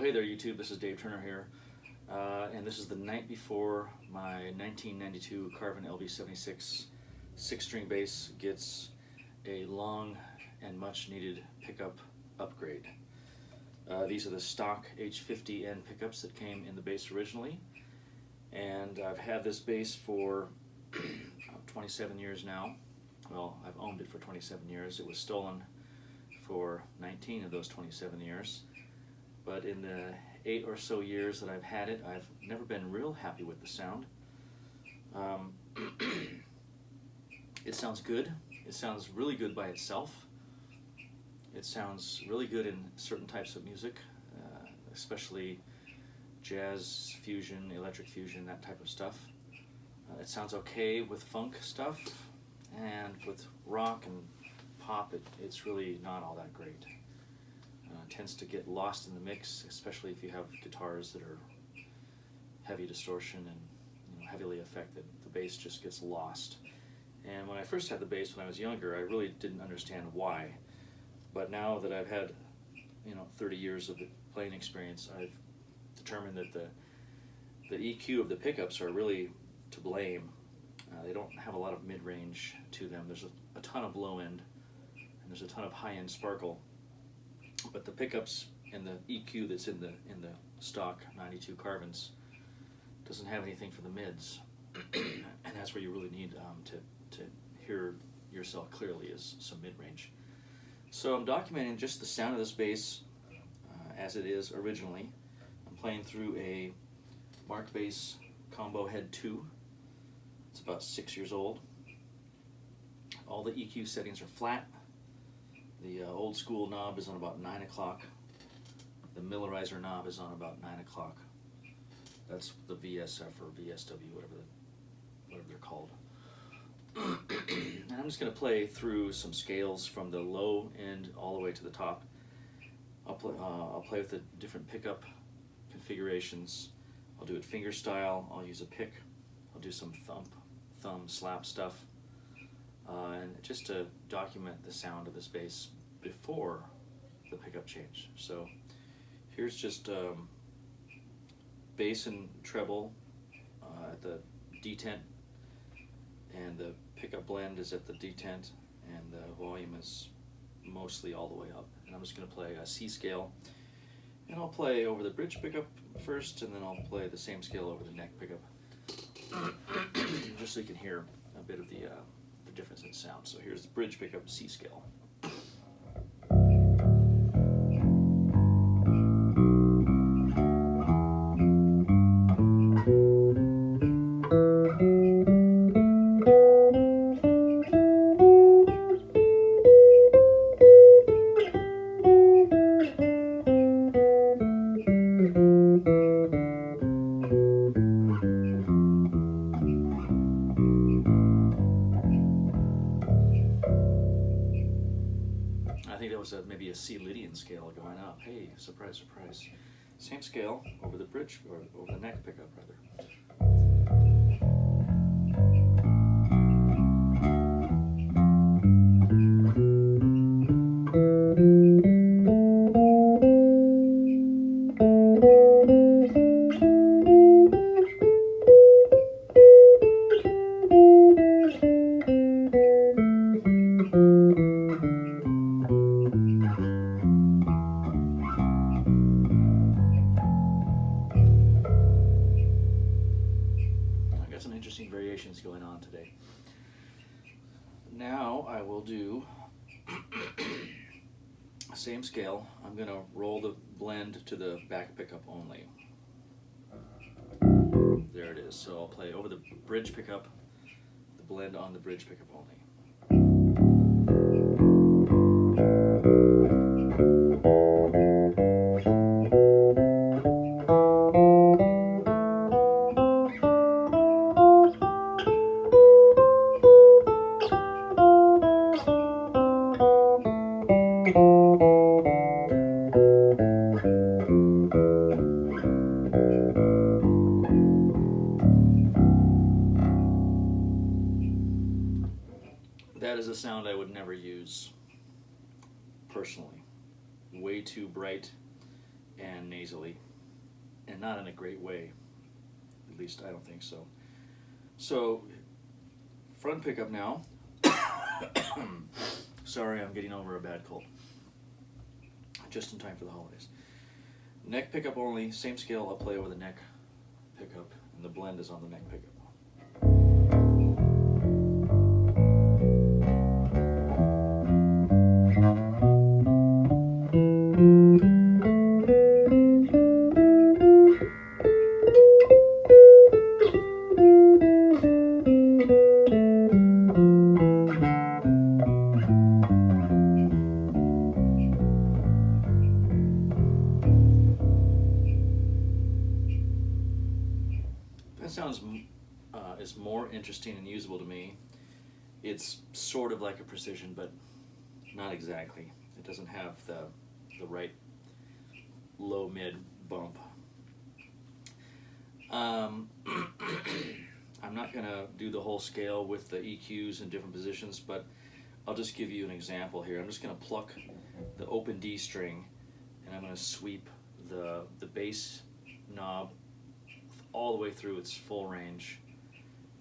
Well, hey there YouTube, this is Dave Turner here, and this is the night before my 1992 Carvin LB76 6-string bass gets a long and much needed pickup upgrade. These are the stock H50N pickups that came in the bass originally, and I've had this bass for 27 years now. Well, I've owned it for 27 years. It was stolen for 19 of those 27 years. But in the 8 or so years that I've had it, I've never been real happy with the sound. It sounds good. It sounds really good by itself. It sounds really good in certain types of music, especially jazz fusion, electric fusion, that type of stuff. It sounds okay with funk stuff, and with rock and pop, it's really not all that great. Tends to get lost in the mix, especially if you have guitars that are heavy distortion and heavily affected. The bass just gets lost. And when I first had the bass when I was younger, I really didn't understand why. But now that I've had 30 years of playing experience, I've determined that the EQ of the pickups are really to blame. They don't have a lot of mid-range to them. There's a ton of low end and there's a ton of high end sparkle. But the pickups and the EQ that's in the stock 92 Carvins doesn't have anything for the mids, and that's where you really need to hear yourself clearly, is some mid-range. So I'm documenting just the sound of this bass as it is originally. I'm playing through a Mark Bass Combo Head 2. It's about 6 years old. All the EQ settings are flat. The old school knob is on about 9 o'clock. The Millerizer knob is on about 9 o'clock. That's the VSF or VSW, whatever they're called. And I'm just going to play through some scales from the low end all the way to the top. I'll play with the different pickup configurations. I'll do it finger style. I'll use a pick. I'll do some thumb slap stuff. And just to document the sound of this bass before the pickup change. So here's just bass and treble at the detent, and the pickup blend is at the detent, and the volume is mostly all the way up. And I'm just going to play a C scale, and I'll play over the bridge pickup first, and then I'll play the same scale over the neck pickup, just so you can hear a bit of the difference in sound. So here's the bridge pickup C scale. I think that was maybe a C Lydian scale going up. Hey, surprise, surprise. Same scale over the bridge, or over the neck pickup rather. Some interesting variations going on today. Now I will do same scale. I'm going to roll the blend to the back pickup only. There it is. So I'll play over the bridge pickup, the blend on the bridge pickup only. That is a sound I would never use personally. Way too bright and nasally, and not in a great way. At least I don't think so. So, front pickup now. Sorry, I'm getting over a bad cold. Just in time for the holidays. Neck pickup only, same scale, I'll play over the neck pickup, and the blend is on the neck pickup. That sounds is more interesting and usable to me. It's sort of like a precision, but not exactly. It doesn't have the right low-mid bump. I'm not going to do the whole scale with the EQs in different positions, but I'll just give you an example here. I'm just going to pluck the open D string, and I'm going to sweep the bass knob all the way through its full range,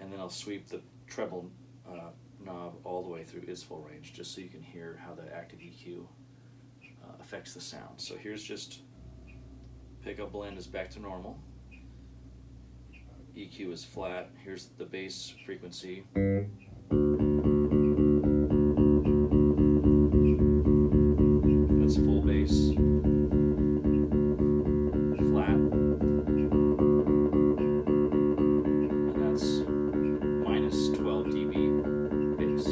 and then I'll sweep the treble knob all the way through its full range, just so you can hear how the active EQ affects the sound. So here's just pickup blend is back to normal, EQ is flat, here's the bass frequency, that's full bass, flat, and that's minus 12 dB bass.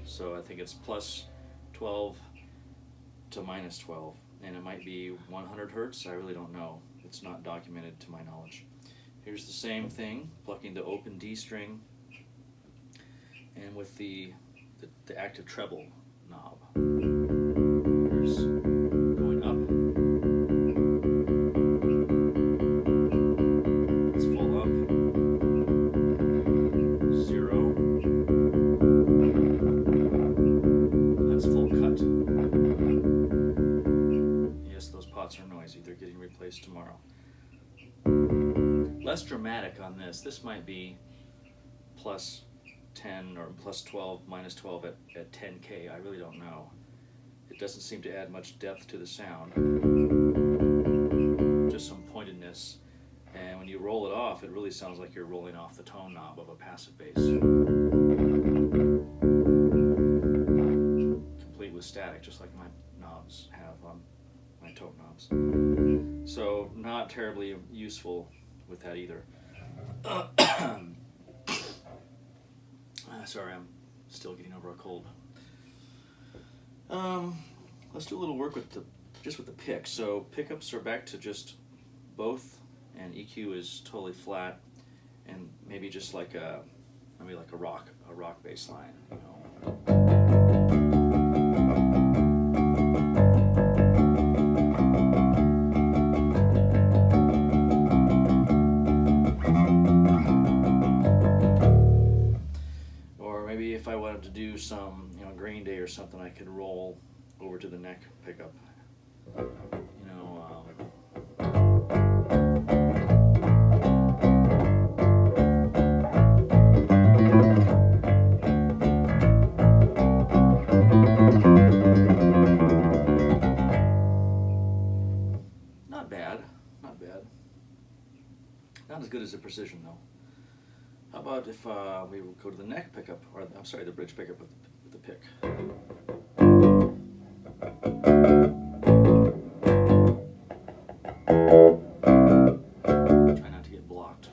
So I think it's plus 12 to minus 12, and it might be 100 hertz, I really don't know. It's not documented to my knowledge. Here's the same thing, plucking the open D string, and with the active treble knob. Here's going up. It's full up. 0. That's full cut. Yes, those pots are noisy. They're getting replaced tomorrow. Less dramatic on this. This might be plus 10 or plus 12, minus 12 at 10K. I really don't know. It doesn't seem to add much depth to the sound. Just some pointedness. And when you roll it off, it really sounds like you're rolling off the tone knob of a passive bass. Complete with static, just like my knobs have on my tone knobs. So not terribly useful with that either. Sorry, I'm still getting over a cold. Let's do a little work with the pick. So pickups are back to just both, and EQ is totally flat, and maybe just like a rock bass line, you know. If I wanted to do some, Green Day or something, I could roll over to the neck pickup. Not bad, not bad. Not as good as the Precision though. How about if we go to the neck pickup, or I'm sorry, the bridge pickup with the pick. Try not to get blocked.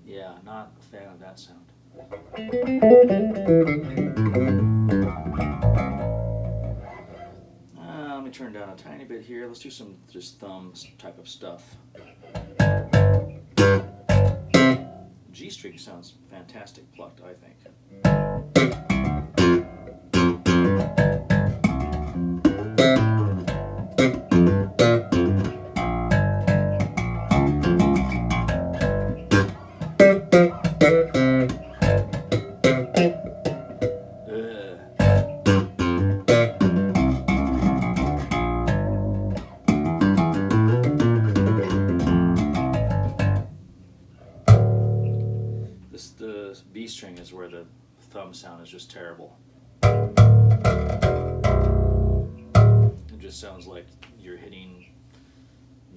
Yeah, not a fan of that sound. Let me turn down a tiny bit here. Let's do some just thumb type of stuff. G string sounds fantastic plucked, I think. The B string is where the thumb sound is just terrible. It just sounds like you're hitting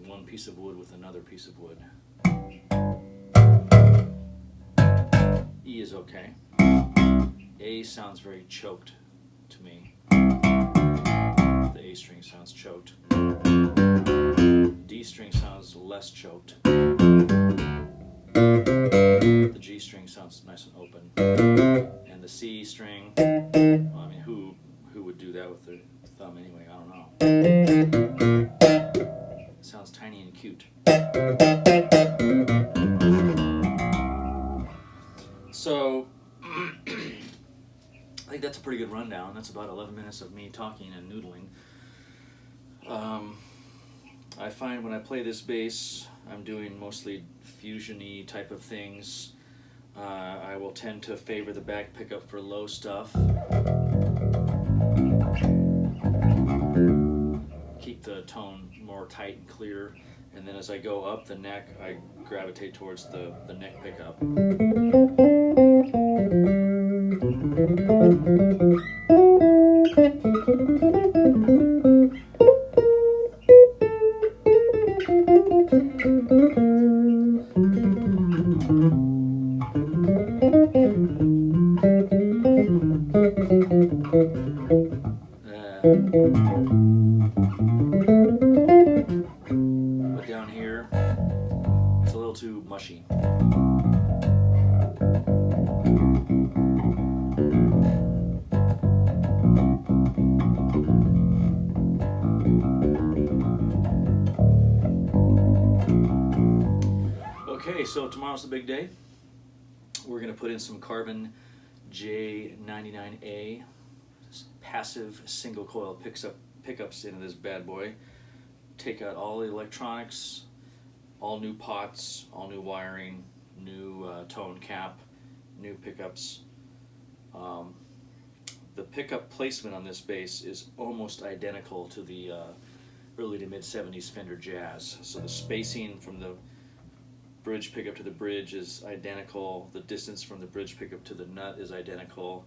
one piece of wood with another piece of wood. E is okay. A sounds very choked to me. The A string sounds choked. D string sounds less choked. The G string sounds nice and open, and the C string, well, I mean, who would do that with their thumb anyway? I don't know. It sounds tiny and cute. So, I think that's a pretty good rundown. That's about 11 minutes of me talking and noodling. I find when I play this bass, I'm doing mostly fusion-y type of things. I will tend to favor the back pickup for low stuff. Keep the tone more tight and clear. And then as I go up the neck, I gravitate towards the neck pickup. But down here, it's a little too mushy. Okay, so tomorrow's the big day. We're going to put in some Carvin J99A passive single coil pickups into this bad boy. Take out all the electronics, all new pots, all new wiring, new tone cap, new pickups. The pickup placement on this bass is almost identical to the early to mid 70s Fender Jazz. So the spacing from the bridge pickup to the bridge is identical. The distance from the bridge pickup to the nut is identical.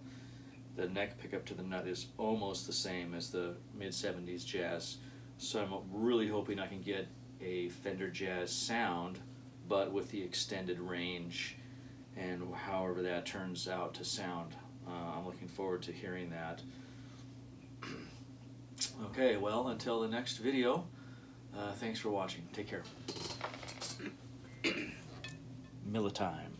The neck pickup to the nut is almost the same as the mid 70s Jazz. So I'm really hoping I can get a Fender Jazz sound, but with the extended range and however that turns out to sound. I'm looking forward to hearing that. Okay, well, until the next video, thanks for watching. Take care. Miller time.